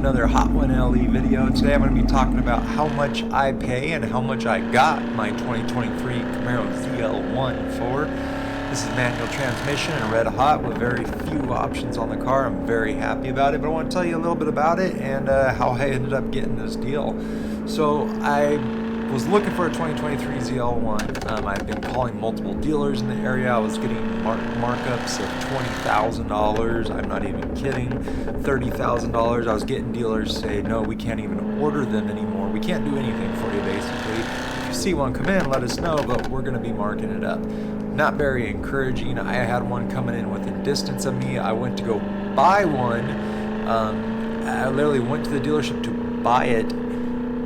another Hot One LE video. Today I'm going to be talking about how much I pay and how much I got my 2023 Camaro ZL1 for. This is manual transmission and red hot with very few options on the car. I'm very happy about it, but I want to tell you a little bit about it and how I ended up getting this deal. So I was looking for a 2023 ZL1. I've been calling multiple dealers in the area. I was getting markups of $20,000. I'm not even kidding. $30,000. I was getting dealers say, no, we can't even order them anymore. We can't do anything for you, basically. If you see one come in, let us know, but we're going to be marking it up. Not very encouraging. I had one coming in within distance of me. I went to go buy one. I literally went to the dealership to buy it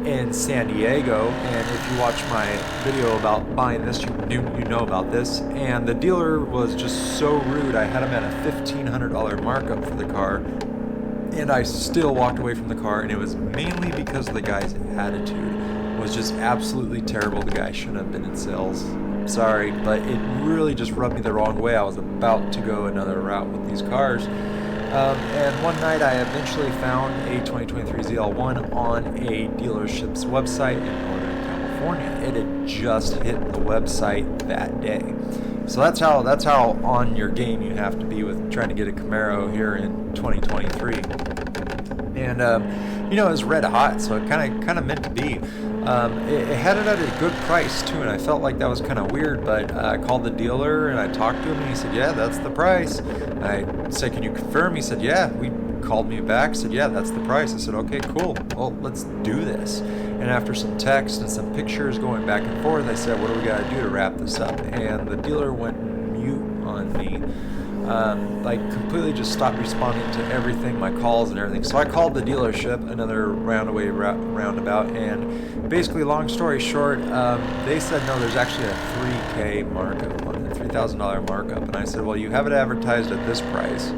in San Diego, and if you watch my video about buying this, you know about this. And the dealer was just so rude. I had him at a $1,500 markup for the car, and I still walked away from the car, and it was mainly because of the guy's attitude. It was just absolutely terrible. The guy shouldn't have been in sales. Sorry, but it really just rubbed me the wrong way. I was about to go another route with these cars. And one night I eventually found a 2023 ZL1 on a dealership's website in Northern California. It had just hit the website that day. So that's how on your game you have to be with trying to get a Camaro here in 2023. And it was red hot, so it kind of meant to be. It had it at a good price too, and I felt like that was kind of weird, but I called the dealer and I talked to him, and he said, yeah, that's the price. I said, can you confirm? He said, yeah. He called me back, said, yeah, that's the price. I said, okay, cool, well, let's do this. And after some text and some pictures going back and forth, I said, what do we got to do to wrap this up? And the dealer went mute on me. Completely just stopped responding to everything, my calls and everything. So I called the dealership, another roundabout, and basically, long story short, they said no, there's actually a $3,000 markup on it, $3,000 markup. And I said, well, you have it advertised at this price,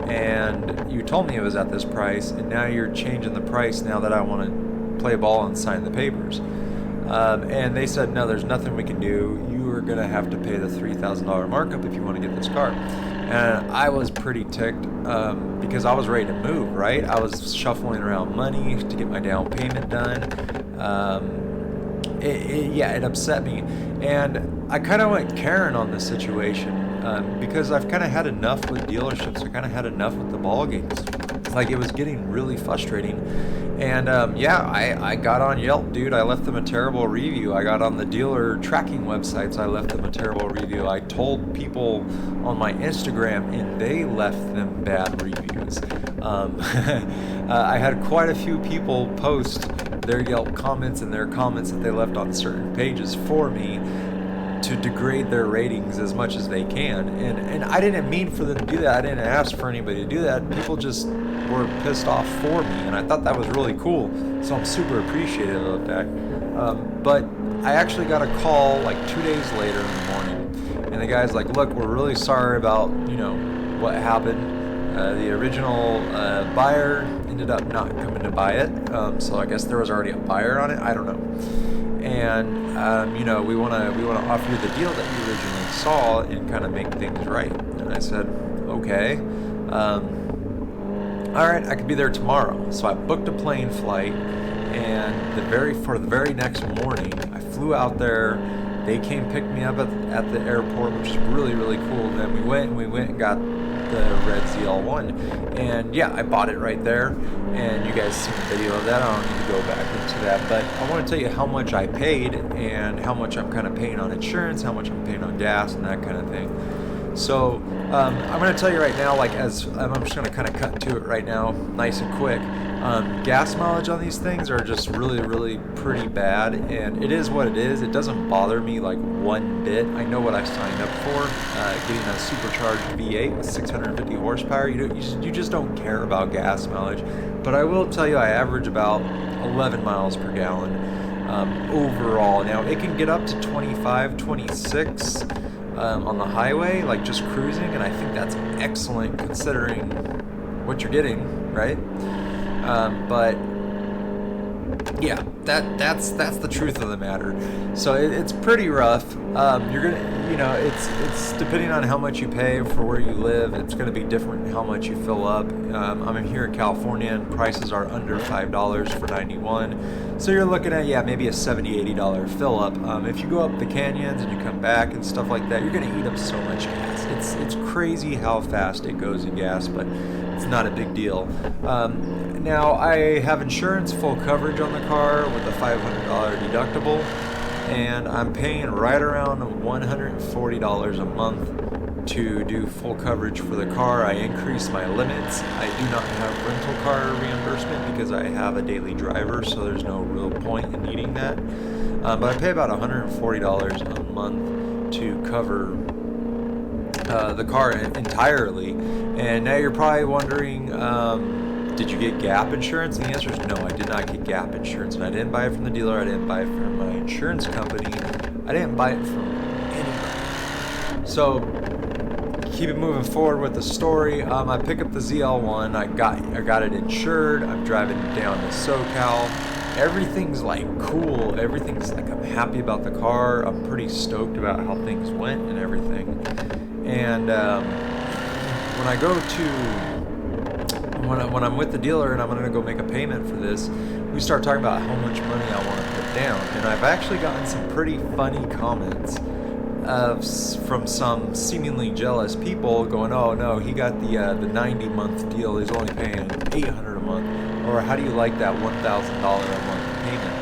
and you told me it was at this price, and now you're changing the price now that I want to play ball and sign the papers. And they said, no, there's nothing we can do. You are going to have to pay the $3,000 markup if you want to get this car. And I was pretty ticked because I was ready to move, right? I was shuffling around money to get my down payment done. It upset me. And I kind of went Karen on this situation because I've kind of had enough with dealerships. I kind of had enough with the ball games. Like, it was getting really frustrating. And I got on Yelp, dude. I left them a terrible review. I got on the dealer tracking websites. I left them a terrible review. I told people on my Instagram, and they left them bad reviews. I had quite a few people post their Yelp comments and their comments that they left on certain pages for me to degrade their ratings as much as they can. And I didn't mean for them to do that. I didn't ask for anybody to do that. People just were pissed off for me, and I thought that was really cool, so I'm super appreciative of that. But I actually got a call like 2 days later in the morning, and the guy's like, look, we're really sorry about what happened. The original buyer ended up not coming to buy it, so I guess there was already a buyer on it. I don't know. And we want to offer you the deal that you originally saw and kind of make things right. And I said, okay. All right, I could be there tomorrow. So I booked a plane flight, and for the very next morning, I flew out there. They came pick me up at the airport, which is really, really cool. And then we went and got the red ZL1, and yeah, I bought it right there. And you guys seen the video of that. I don't need to go back into that, but I want to tell you how much I paid and how much I'm kind of paying on insurance, how much I'm paying on gas, and that kind of thing. So I'm going to tell you right now, I'm just going to kind of cut to it right now, nice and quick. Gas mileage on these things are just really, really pretty bad, and it is what it is. It doesn't bother me like one bit. I know what I signed up for, getting a supercharged V8 with 650 horsepower. You just don't care about gas mileage. But I will tell you, I average about 11 miles per gallon overall. Now, it can get up to 25, 26 on the highway, like just cruising, and I think that's excellent considering what you're getting, right? But yeah, that's the truth of the matter. So it's pretty rough. You're gonna, it's depending on how much you pay for where you live. It's gonna be different how much you fill up. I'm here in California, and prices are under $5 for 91. So you're looking at maybe a $70-$80 fill up. If you go up the canyons and you come back and stuff like that, you're gonna eat up so much gas. It's crazy how fast it goes in gas, but it's not a big deal. Now, I have insurance, full coverage on the car with a $500 deductible, and I'm paying right around $140 a month to do full coverage for the car. I increased my limits. I do not have rental car reimbursement because I have a daily driver, so there's no real point in needing that. But I pay about $140 a month to cover the car entirely. And now you're probably wondering, did you get gap insurance? And the answer is no, I did not get gap insurance. And I didn't buy it from the dealer. I didn't buy it from my insurance company. I didn't buy it from anybody. So keep it moving forward with the story. I pick up the ZL1. I got it insured. I'm driving down to SoCal. Everything's like cool. Everything's like, I'm happy about the car. I'm pretty stoked about how things went and everything. And when I go to when I'm with the dealer and I'm going to go make a payment for this, we start talking about how much money I want to put down. And I've actually gotten some pretty funny comments from some seemingly jealous people going, oh no, he got the 90-month deal, he's only paying $800 a month, or how do you like that $1,000 a month payment?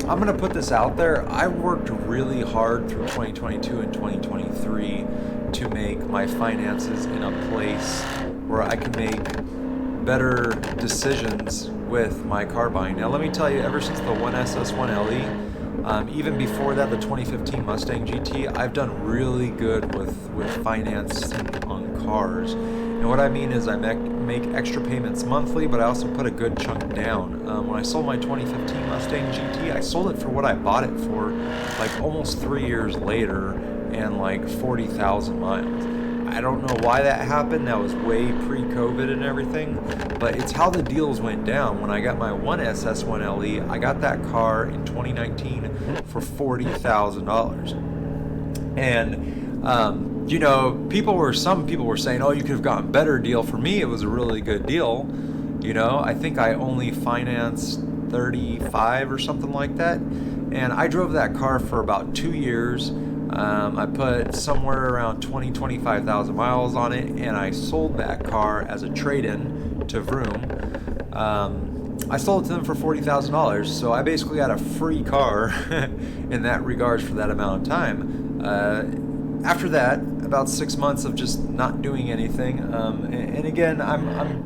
I'm going to put this out there. I worked really hard through 2022 and 2023 to make my finances in a place where I can make better decisions with my car buying. Now let me tell you, ever since the 1SS1 LE, even before that, the 2015 Mustang GT, I've done really good with financing on cars. And what I mean is I make extra payments monthly, but I also put a good chunk down. When I sold my 2015 Mustang GT, I sold it for what I bought it for, like almost 3 years later, and like 40,000 miles. I don't know why that happened. That was way pre-COVID and everything, but it's how the deals went down. When I got my 1SS1 LE, I got that car in 2019 for $40,000. And some people were saying, oh, you could have gotten a better deal. For me, it was a really good deal. I think I only financed 35 or something like that. And I drove that car for about 2 years. I put somewhere around 25,000 miles on it, and I sold that car as a trade-in to Vroom. I sold it to them for $40,000, so I basically got a free car in that regards for that amount of time. After that, about 6 months of just not doing anything, and again, I'm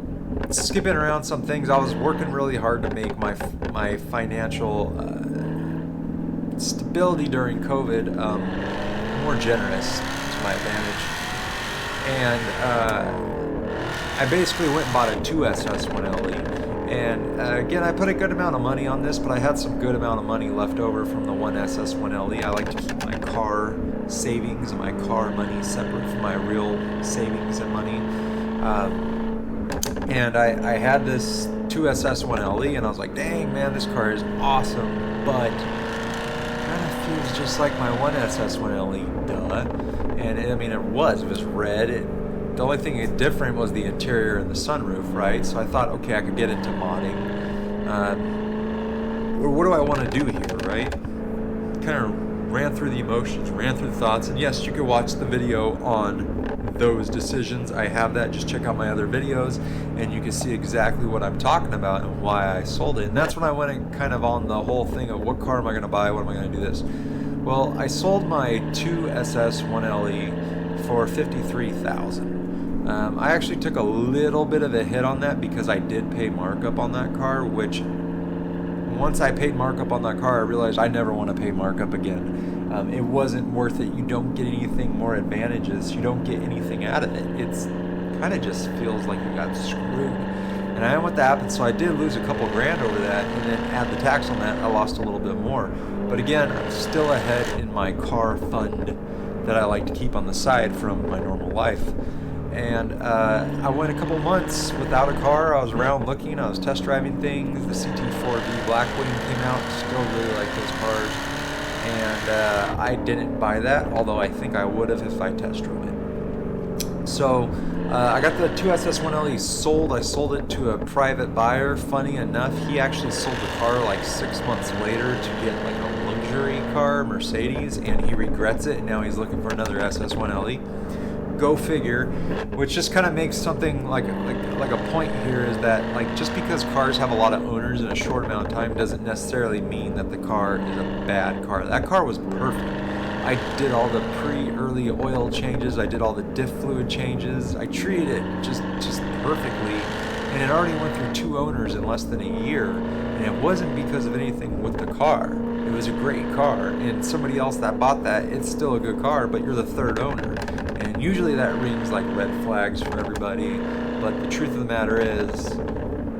skipping around some things. I was working really hard to make my financial stability during COVID more generous to my advantage, and I basically went and bought a 2SS1 LE, and again, I put a good amount of money on this, but I had some good amount of money left over from the 1SS1 LE. I like to keep my car savings and my car money separate from my real savings and money, and I had this 2SS1 LE, and I was like, dang man, this car is awesome, but feels just like my 1SS1 LE, duh. And I mean, it was red. The only thing different was the interior and the sunroof, right? So I thought, okay, I could get into modding. What do I want to do here, right? Kind of ran through the emotions, ran through the thoughts, and yes, you can watch the video on those decisions. I have that. Just check out my other videos, and you can see exactly what I'm talking about and why I sold it. And that's when I went kind of on the whole thing of what car am I going to buy? What am I going to do this? Well, I sold my 2SS1 LE for $53,000. I actually took a little bit of a hit on that because I did pay markup on that car, which once I paid markup on that car, I realized I never want to pay markup again. It wasn't worth it. You don't get anything more advantages. You don't get anything out of it. It's kind of just feels like you got screwed. And I didn't want that to happen, so I did lose a couple grand over that, and then add the tax on that, I lost a little bit more. But again, I'm still ahead in my car fund that I like to keep on the side from my normal life. And I went a couple months without a car. I was around looking, I was test driving things. The CT4V Blackwing came out, still really like those cars. And I didn't buy that, although I think I would have if I test drove it. So I got the 2SS1LE sold. I sold it to a private buyer. Funny enough, he actually sold the car like 6 months later to get like a luxury car, Mercedes, and he regrets it. And now he's looking for another SS1LE. Go figure. Which just kind of makes something like a point here is that like just because cars have a lot of owners in a short amount of time doesn't necessarily mean that the car is a bad car. That car was perfect. I did all the pre-early oil changes. I did all the diff fluid changes. I treated it just perfectly, and it already went through 2 owners in less than a year. And it wasn't because of anything with the car. It was a great car, and somebody else that bought that, it's still a good car, but you're the 3rd owner. And usually that rings like red flags for everybody. But the truth of the matter is,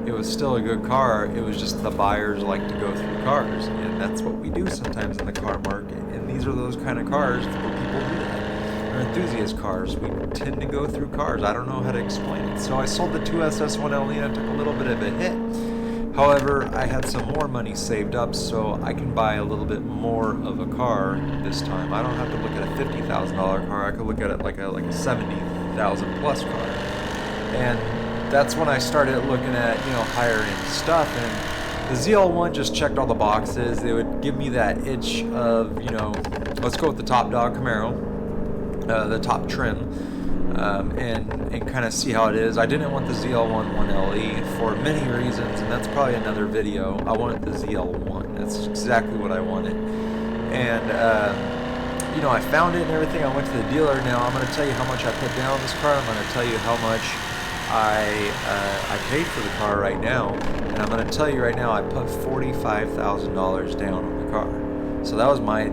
it was still a good car. It was just the buyers like to go through cars, and that's what we do sometimes in the car market. And these are those kind of cars where people do that. They're enthusiast cars. We tend to go through cars. I don't know how to explain it. So I sold the 2SS1LE and I took a little bit of a hit. However, I had some more money saved up, so I can buy a little bit more of a car this time. I don't have to look at a $50,000 car. I could look at it like a $70,000 plus car. And that's when I started looking at, higher end stuff. And the ZL1 just checked all the boxes. They would give me that itch of, let's go with the top dog Camaro, the top trim. And kind of see how it is. I didn't want the ZL1 1LE for many reasons, and that's probably another video. I wanted the ZL1. That's exactly what I wanted. And, I found it and everything. I went to the dealer. Now, I'm going to tell you how much I put down on this car. I'm going to tell you how much I paid for the car right now. And I'm going to tell you right now, I put $45,000 down on the car. So that was my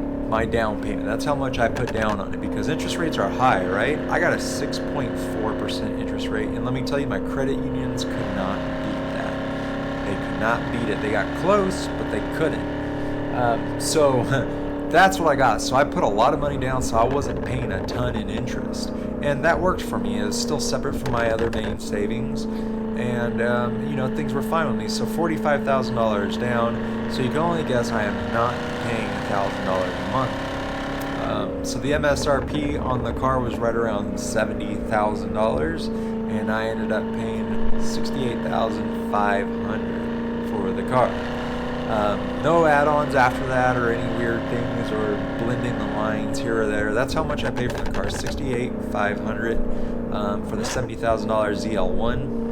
down payment. That's how much I put down on it, because interest rates are high, right? I got a 6.4% interest rate, and let me tell you, my credit unions could not beat that. They could not beat it. They got close, but they couldn't. So that's what I got. So I put a lot of money down, so I wasn't paying a ton in interest, and that worked for me. It was still separate from my other main savings, and things were fine with me. So $45,000 down. So you can only guess I am not paying $1,000 a month. So the MSRP on the car was right around $70,000, and I ended up paying $68,500 for the car. No add-ons after that or any weird things or blending the lines here or there. That's how much I paid for the car, $68,500 for the $70,000 ZL1.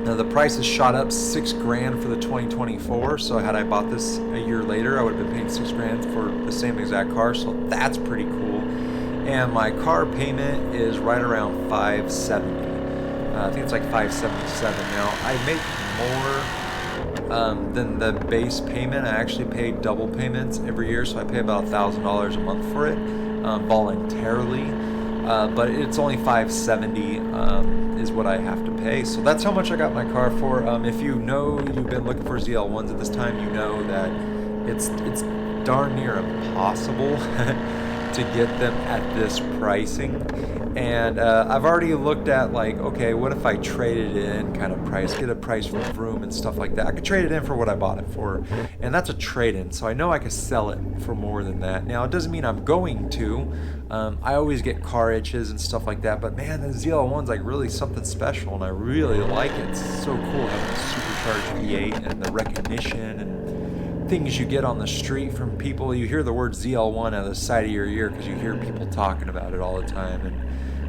Now the price has shot up $6,000 for the 2024. So had I bought this a year later, I would have been paying $6,000 for the same exact car. So that's pretty cool. And my car payment is right around $570. I think it's like $577 now. I make more than the base payment. I actually pay double payments every year, so I pay about $1,000 a month for it voluntarily. But it's only $570 is what I have to pay. So that's how much I got my car for. If you know you've been looking for ZL1s at this time, you know that it's darn near impossible to get them at this pricing. And I've already looked at like, okay, what if I traded it in kind of price, get a price from Vroom and stuff like that. I could trade it in for what I bought it for, and that's a trade-in, so I know I could sell it for more than that. Now, it doesn't mean I'm going to. I always get car itches and stuff like that, but man, the ZL1's like really something special, and I really like it. It's so cool having the supercharged V8 and the recognition and things you get on the street from people. You hear the word ZL1 out of the side of your ear because you hear people talking about it all the time.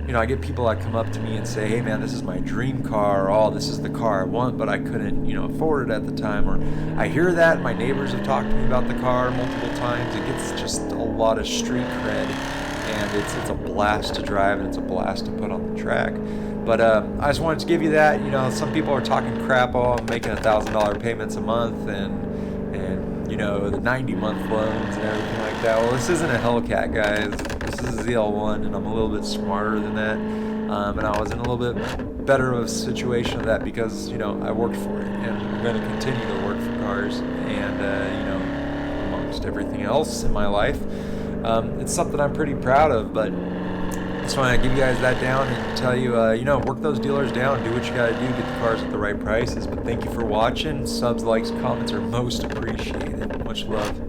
And I get people that come up to me and say, hey man, this is my dream car, or oh, this is the car I want, but I couldn't, afford it at the time. Or I hear that, my neighbors have talked to me about the car multiple times. It gets just a lot of street cred, and it's a blast to drive, and it's a blast to put on the track. But I just wanted to give you that. Some people are talking crap, oh, I'm making $1,000 payments a month, and the 90-month loans and everything like that. Well, this isn't a Hellcat, guys. This is a ZL1, and I'm a little bit smarter than that. And I was in a little bit better of a situation of that because, I worked for it, and I'm going to continue to work for cars, and, amongst everything else in my life. It's something I'm pretty proud of, but Just want to give you guys that down and tell you, work those dealers down, do what you got to do, get the cars at the right prices. But thank you for watching. Subs, likes, comments are most appreciated. Much love.